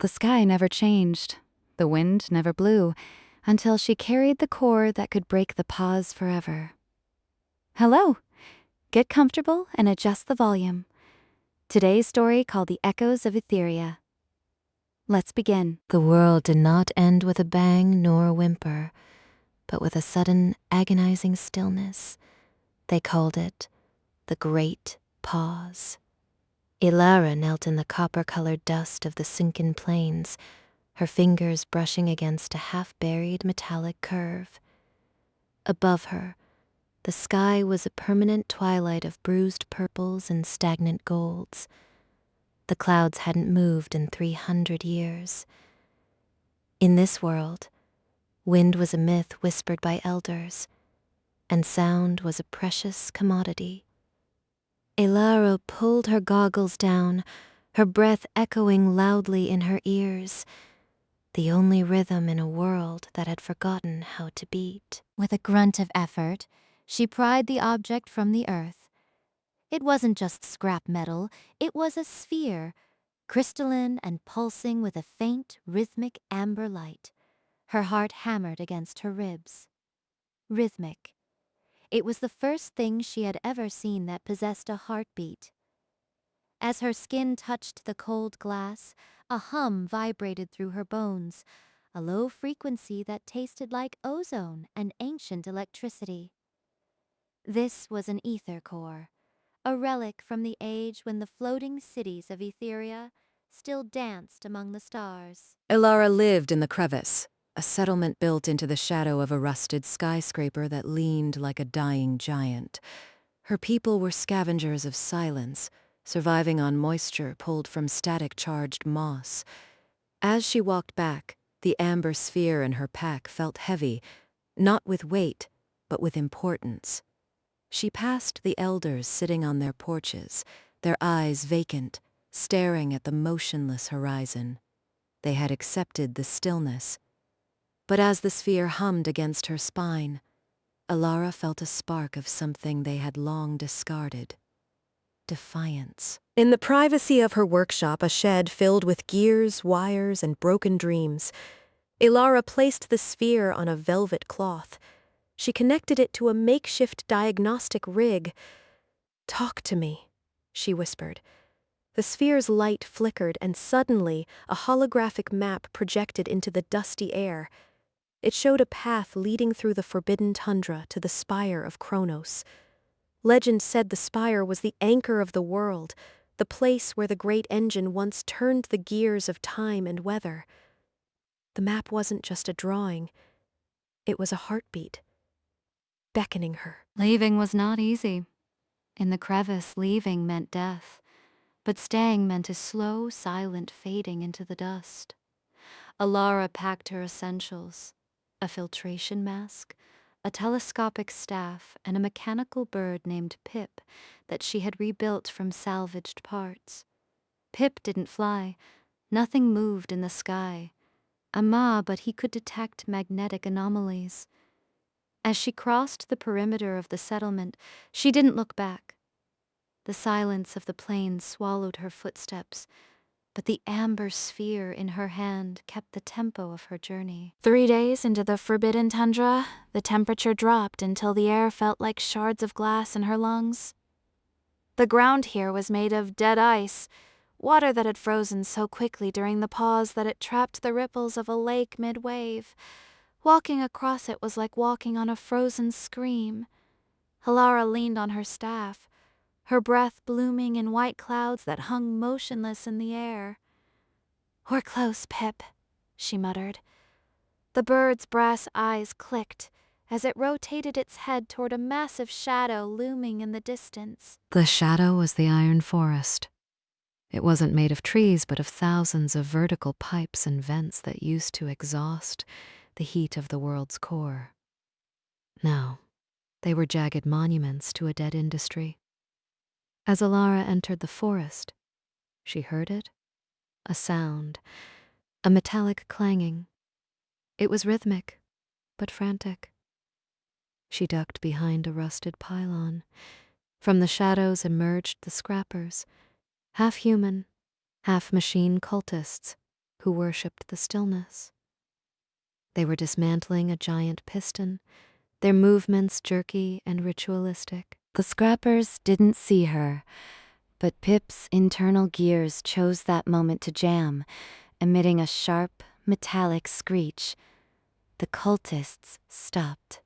The sky never changed, the wind never blew, until she carried the core that could break the pause forever. Hello! Get comfortable and adjust the volume. Today's story called The Echoes of Aetheria. Let's begin. The world did not end with a bang nor a whimper, but with a sudden, agonizing stillness. They called it the Great Pause. Elara knelt in the copper-colored dust of the sunken plains, her fingers brushing against a half-buried metallic curve. Above her, the sky was a permanent twilight of bruised purples and stagnant golds. The clouds hadn't moved in 300 years. In this world, wind was a myth whispered by elders, and sound was a precious commodity. Elara pulled her goggles down, her breath echoing loudly in her ears, the only rhythm in a world that had forgotten how to beat. With a grunt of effort, she pried the object from the earth. It wasn't just scrap metal, it was a sphere, crystalline and pulsing with a faint, rhythmic amber light. Her heart hammered against her ribs. Rhythmic. It was the first thing she had ever seen that possessed a heartbeat. As her skin touched the cold glass, a hum vibrated through her bones, a low frequency that tasted like ozone and ancient electricity. This was an ether core, a relic from the age when the floating cities of Aetheria still danced among the stars. Elara lived in the crevice, a settlement built into the shadow of a rusted skyscraper that leaned like a dying giant. Her people were scavengers of silence, surviving on moisture pulled from static-charged moss. As she walked back, the amber sphere in her pack felt heavy, not with weight, but with importance. She passed the elders sitting on their porches, their eyes vacant, staring at the motionless horizon. They had accepted the stillness. But as the sphere hummed against her spine, Elara felt a spark of something they had long discarded. Defiance. In the privacy of her workshop, a shed filled with gears, wires, and broken dreams, Elara placed the sphere on a velvet cloth. She connected it to a makeshift diagnostic rig. "Talk to me," she whispered. The sphere's light flickered, and suddenly a holographic map projected into the dusty air. It showed a path leading through the forbidden tundra to the spire of Kronos. Legend said the spire was the anchor of the world, the place where the great engine once turned the gears of time and weather. The map wasn't just a drawing. It was a heartbeat, beckoning her. Leaving was not easy. In the crevice, leaving meant death, but staying meant a slow, silent fading into the dust. Elara packed her essentials: a filtration mask, a telescopic staff, and a mechanical bird named Pip that she had rebuilt from salvaged parts. Pip didn't fly. Nothing moved in the sky. But he could detect magnetic anomalies. As she crossed the perimeter of the settlement, she didn't look back. The silence of the plain swallowed her footsteps, but the amber sphere in her hand kept the tempo of her journey. 3 days into the forbidden tundra, the temperature dropped until the air felt like shards of glass in her lungs. The ground here was made of dead ice, water that had frozen so quickly during the pause that it trapped the ripples of a lake mid-wave. Walking across it was like walking on a frozen scream. Elara leaned on her staff, her breath blooming in white clouds that hung motionless in the air. "We're close, Pip," she muttered. The bird's brass eyes clicked as it rotated its head toward a massive shadow looming in the distance. The shadow was the iron forest. It wasn't made of trees, but of thousands of vertical pipes and vents that used to exhaust the heat of the world's core. Now, they were jagged monuments to a dead industry. As Elara entered the forest, she heard it, a sound, a metallic clanging. It was rhythmic, but frantic. She ducked behind a rusted pylon. From the shadows emerged the scrappers, half human, half machine cultists, who worshipped the stillness. They were dismantling a giant piston, their movements jerky and ritualistic. The scrappers didn't see her, but Pip's internal gears chose that moment to jam, emitting a sharp, metallic screech. The cultists stopped.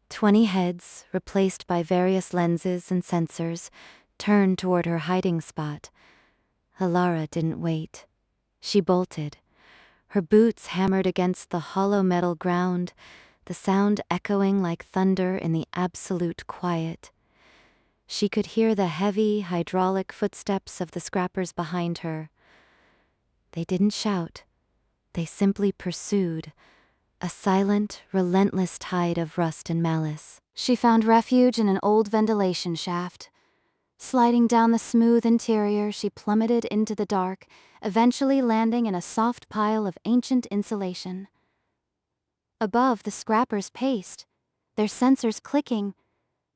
20 heads, replaced by various lenses and sensors, turned toward her hiding spot. Elara didn't wait. She bolted. Her boots hammered against the hollow metal ground, the sound echoing like thunder in the absolute quiet. She could hear the heavy, hydraulic footsteps of the scrappers behind her. They didn't shout. They simply pursued, a silent, relentless tide of rust and malice. She found refuge in an old ventilation shaft. Sliding down the smooth interior, she plummeted into the dark, eventually landing in a soft pile of ancient insulation. Above, the scrappers paced, their sensors clicking,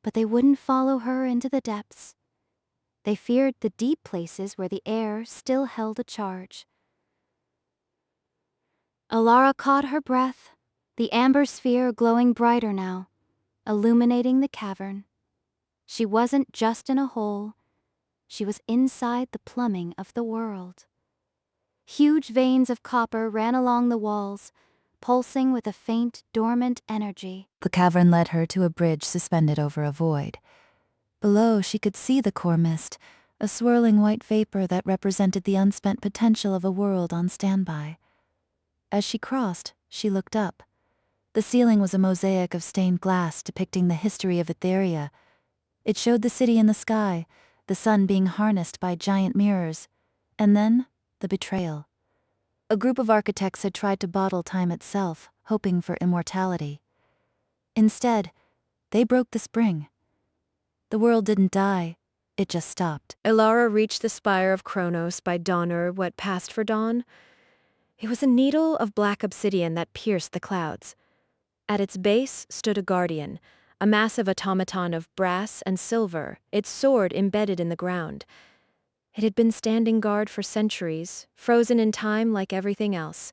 but they wouldn't follow her into the depths. They feared the deep places where the air still held a charge. Elara caught her breath, the amber sphere glowing brighter now, illuminating the cavern. She wasn't just in a hole, she was inside the plumbing of the world. Huge veins of copper ran along the walls, pulsing with a faint, dormant energy. The cavern led her to a bridge suspended over a void. Below, she could see the core mist, a swirling white vapor that represented the unspent potential of a world on standby. As she crossed, she looked up. The ceiling was a mosaic of stained glass depicting the history of Aetheria. It showed the city in the sky, the sun being harnessed by giant mirrors, and then the betrayal. A group of architects had tried to bottle time itself, hoping for immortality. Instead, they broke the spring. The world didn't die, it just stopped. Elara reached the spire of Kronos by dawn, or what passed for dawn. It was a needle of black obsidian that pierced the clouds. At its base stood a guardian, a massive automaton of brass and silver, its sword embedded in the ground. It had been standing guard for centuries, frozen in time like everything else.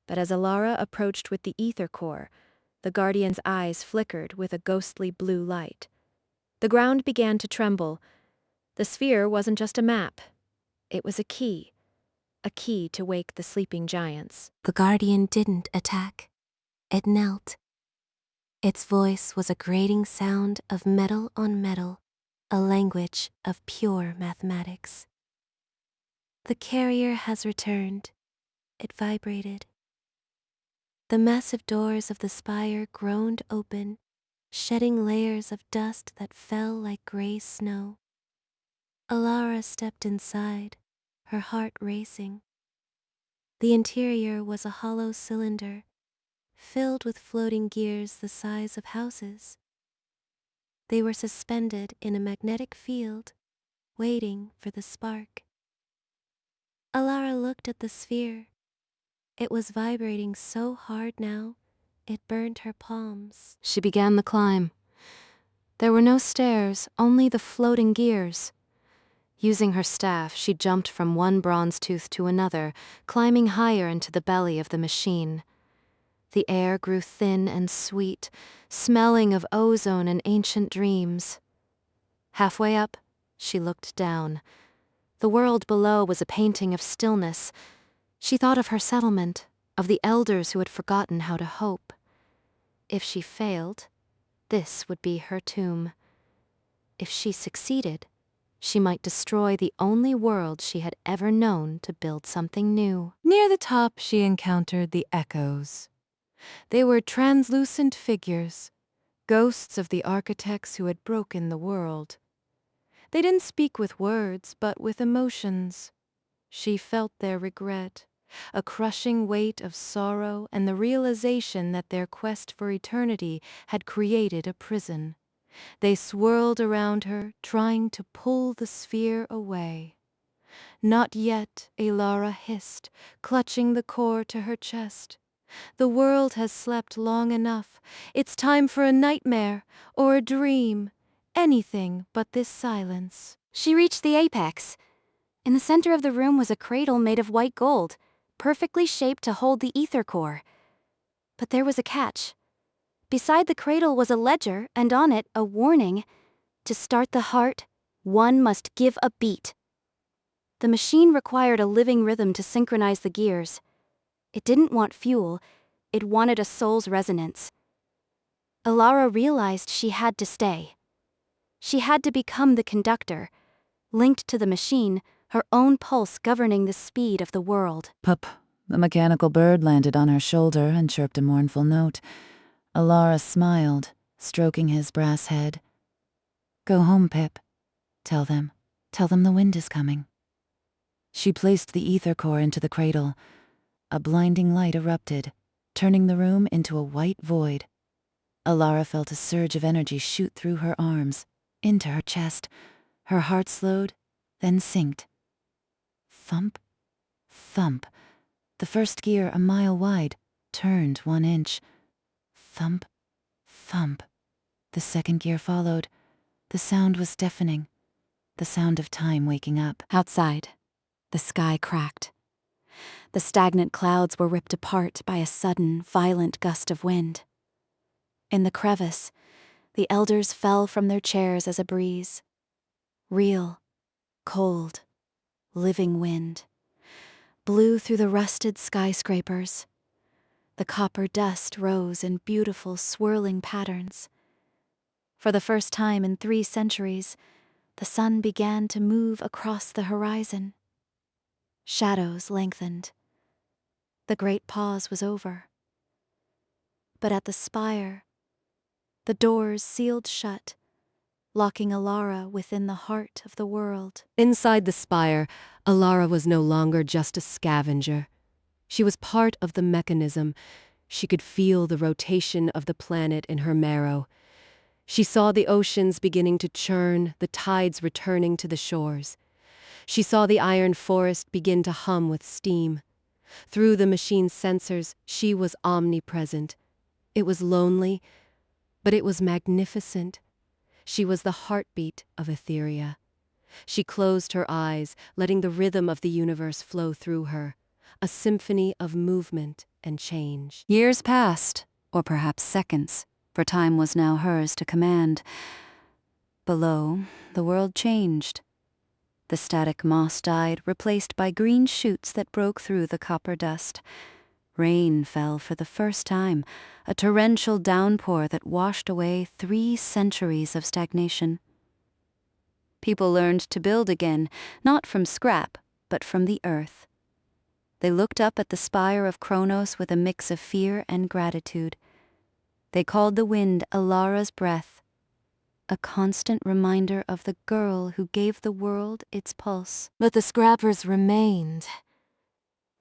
But as Elara approached with the ether core, the guardian's eyes flickered with a ghostly blue light. The ground began to tremble. The sphere wasn't just a map. It was a key to wake the sleeping giants. The guardian didn't attack. It knelt. Its voice was a grating sound of metal on metal, a language of pure mathematics. The carrier has returned. It vibrated. The massive doors of the spire groaned open, shedding layers of dust that fell like gray snow. Elara stepped inside, her heart racing. The interior was a hollow cylinder, filled with floating gears the size of houses. They were suspended in a magnetic field, waiting for the spark. Elara looked at the sphere. It was vibrating so hard now, it burned her palms. She began the climb. There were no stairs, only the floating gears. Using her staff, she jumped from one bronze tooth to another, climbing higher into the belly of the machine. The air grew thin and sweet, smelling of ozone and ancient dreams. Halfway up, she looked down. The world below was a painting of stillness. She thought of her settlement, of the elders who had forgotten how to hope. If she failed, this would be her tomb. If she succeeded, she might destroy the only world she had ever known to build something new. Near the top, she encountered the echoes. They were translucent figures, ghosts of the architects who had broken the world. They didn't speak with words, but with emotions. She felt their regret, a crushing weight of sorrow and the realization that their quest for eternity had created a prison. They swirled around her, trying to pull the sphere away. Not yet, Elara hissed, clutching the core to her chest. The world has slept long enough. It's time for a nightmare or a dream, anything but this silence. She reached the apex. In the center of the room was a cradle made of white gold, perfectly shaped to hold the ether core. But there was a catch. Beside the cradle was a ledger, and on it a warning. To start the heart, one must give a beat. The machine required a living rhythm to synchronize the gears. It didn't want fuel, it wanted a soul's resonance. Elara realized she had to stay. She had to become the conductor, linked to the machine, her own pulse governing the speed of the world. Pup, the mechanical bird landed on her shoulder and chirped a mournful note. Elara smiled, stroking his brass head. Go home, Pip. Tell them the wind is coming. She placed the ether core into the cradle. A blinding light erupted, turning the room into a white void. Elara felt a surge of energy shoot through her arms, into her chest. Her heart slowed, then synced. Thump, thump. The first gear, a mile wide, turned 1 inch. Thump, thump. The second gear followed. The sound was deafening. The sound of time waking up. Outside, the sky cracked. The stagnant clouds were ripped apart by a sudden, violent gust of wind. In the crevice, the elders fell from their chairs as a breeze. Real, cold, living wind blew through the rusted skyscrapers. The copper dust rose in beautiful, swirling patterns. For the first time in 3 centuries, the sun began to move across the horizon. Shadows lengthened. The great pause was over. But at the spire, the doors sealed shut, locking Elara within the heart of the world. Inside the spire, Elara was no longer just a scavenger. She was part of the mechanism. She could feel the rotation of the planet in her marrow. She saw the oceans beginning to churn, the tides returning to the shores. She saw the iron forest begin to hum with steam. Through the machine's sensors, she was omnipresent. It was lonely, but it was magnificent. She was the heartbeat of Aetheria. She closed her eyes, letting the rhythm of the universe flow through her, a symphony of movement and change. Years passed, or perhaps seconds, for time was now hers to command. Below, the world changed. The static moss died, replaced by green shoots that broke through the copper dust. Rain fell for the first time, a torrential downpour that washed away 3 centuries of stagnation. People learned to build again, not from scrap, but from the earth. They looked up at the spire of Kronos with a mix of fear and gratitude. They called the wind Elara's breath, a constant reminder of the girl who gave the world its pulse. But the scrappers remained.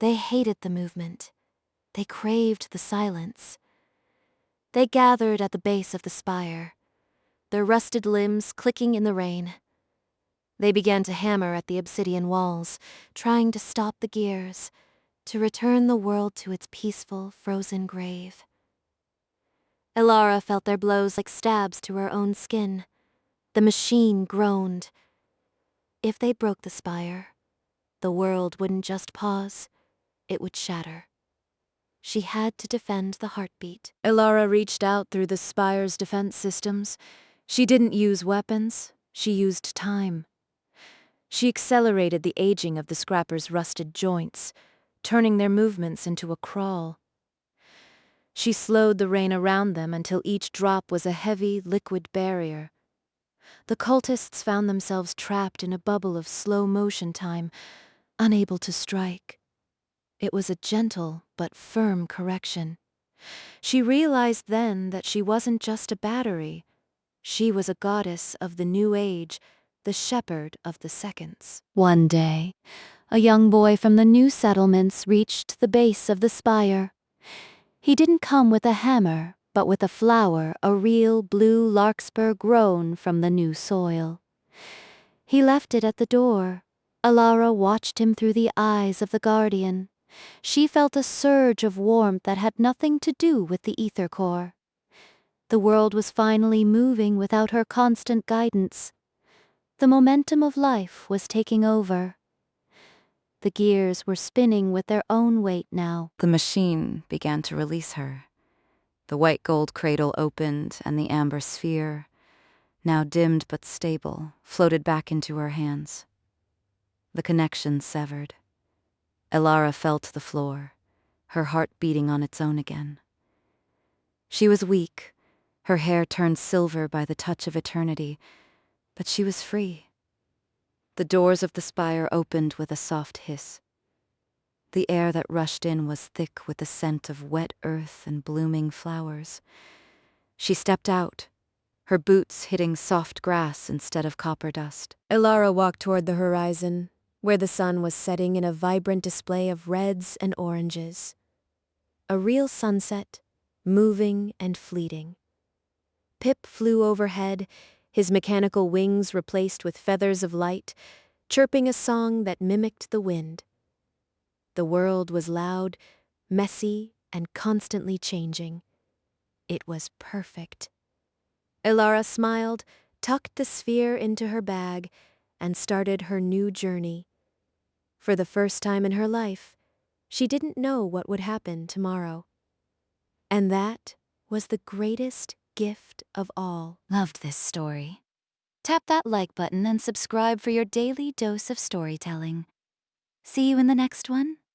They hated the movement. They craved the silence. They gathered at the base of the spire, their rusted limbs clicking in the rain. They began to hammer at the obsidian walls, trying to stop the gears, to return the world to its peaceful, frozen grave. Elara felt their blows like stabs to her own skin. The machine groaned. If they broke the spire, the world wouldn't just pause, it would shatter. She had to defend the heartbeat. Elara reached out through the spire's defense systems. She didn't use weapons, she used time. She accelerated the aging of the scrappers' rusted joints, turning their movements into a crawl. She slowed the rain around them until each drop was a heavy, liquid barrier. The cultists found themselves trapped in a bubble of slow-motion time, unable to strike. It was a gentle but firm correction. She realized then that she wasn't just a battery. She was a goddess of the new age, the shepherd of the seconds. One day, a young boy from the new settlements reached the base of the spire. He didn't come with a hammer, but with a flower, a real blue larkspur grown from the new soil. He left it at the door. Elara watched him through the eyes of the guardian. She felt a surge of warmth that had nothing to do with the ether core. The world was finally moving without her constant guidance. The momentum of life was taking over. The gears were spinning with their own weight now. The machine began to release her. The white gold cradle opened, and the amber sphere, now dimmed but stable, floated back into her hands. The connection severed. Elara fell to the floor, her heart beating on its own again. She was weak, her hair turned silver by the touch of eternity, but she was free. The doors of the spire opened with a soft hiss. The air that rushed in was thick with the scent of wet earth and blooming flowers. She stepped out, her boots hitting soft grass instead of copper dust. Elara walked toward the horizon, where the sun was setting in a vibrant display of reds and oranges. A real sunset, moving and fleeting. Pip flew overhead, his mechanical wings replaced with feathers of light, chirping a song that mimicked the wind. The world was loud, messy, and constantly changing. It was perfect. Elara smiled, tucked the sphere into her bag, and started her new journey. For the first time in her life, she didn't know what would happen tomorrow. And that was the greatest gift of all. Loved this story. Tap that like button and subscribe for your daily dose of storytelling. See you in the next one.